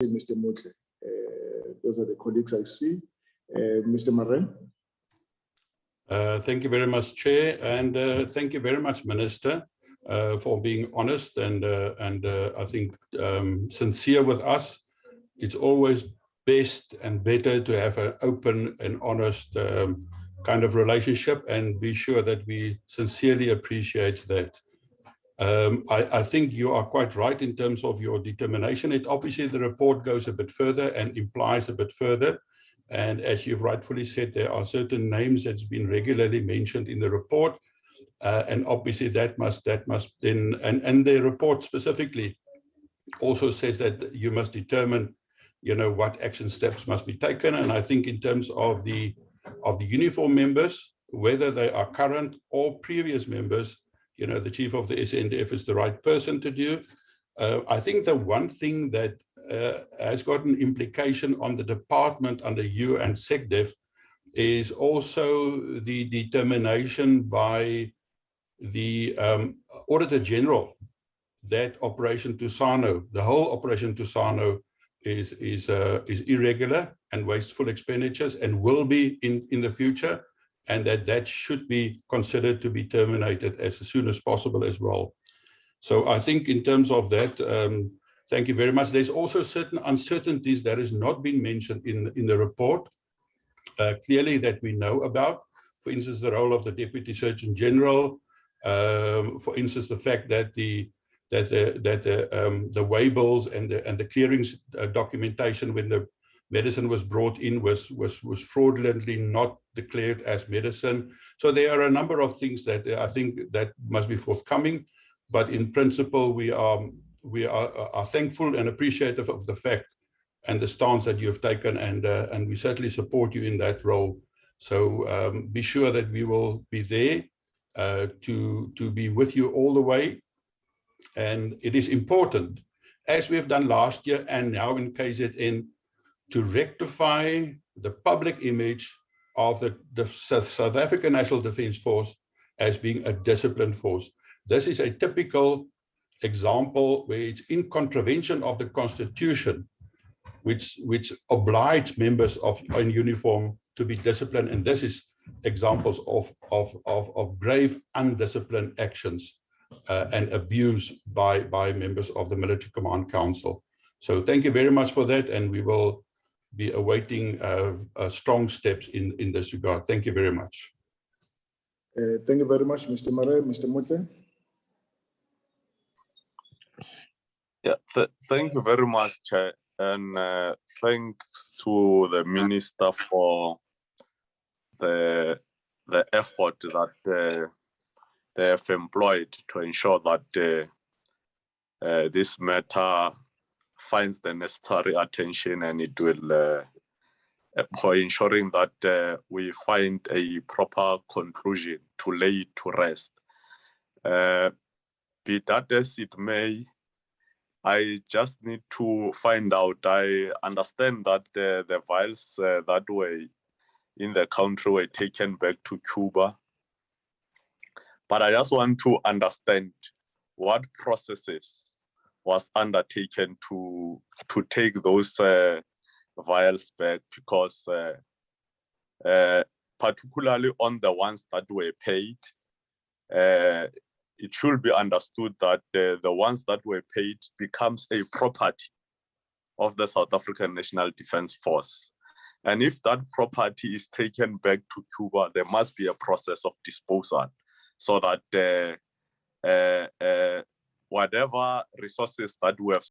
Mr. Motle. Those are the colleagues I see. Mr. Marren. Thank you very much, Chair, and thank you very much, Minister, for being honest and I think sincere with us. It's always best and better to have an open and honest kind of relationship, and be sure that we sincerely appreciate that. I think you are quite right in terms of your determination. Obviously, the report goes a bit further and implies a bit further. And as you've rightfully said, there are certain names that's been regularly mentioned in the report. And obviously that must then, and the report specifically also says that you must determine, what action steps must be taken. And I think in terms of the uniform members, whether they are current or previous members, the chief of the SNDF is the right person to do. I think the one thing that has got an implication on the department under you and SecDef is also the determination by the Auditor General that Operation Tusano, the whole Operation Tusano, is irregular and wasteful expenditures and will be in the future, and that should be considered to be terminated as soon as possible as well. So I think in terms of that, thank you very much. There's also certain uncertainties that has not been mentioned in the report, clearly that we know about. For instance, the role of the Deputy Surgeon General. For instance, the fact that the way bills and the clearings documentation when the medicine was brought in was fraudulently not declared as medicine. So there are a number of things that I think that must be forthcoming. But in principle, we are thankful and appreciative of the fact and the stance that you have taken, and we certainly support you in that role. So be sure that we will be there to be with you all the way. And it is important, as we have done last year and now in KZN, to rectify the public image of the South African National Defence Force as being a disciplined force. This is a typical example where it's in contravention of the Constitution, which oblige members in uniform to be disciplined, and this is examples of grave undisciplined actions and abuse by members of the Military Command Council. So thank you very much for that, and we will be awaiting strong steps in this regard. Thank you very much. Thank you very much, Mr. Mare. Mr. Motle. Yeah, thank you very much, Chair, and thanks to the Minister for the effort that they have employed to ensure that this matter finds the necessary attention, and it will for ensuring that we find a proper conclusion to lay it to rest. Be that as it may, I just need to find out. I understand that the vials that were in the country were taken back to Cuba, but I just want to understand what processes was undertaken to take those vials back, because particularly on the ones that were paid, it should be understood that the ones that were paid becomes a property of the South African National Defence Force. And if that property is taken back to Cuba, there must be a process of disposal so that whatever resources that we have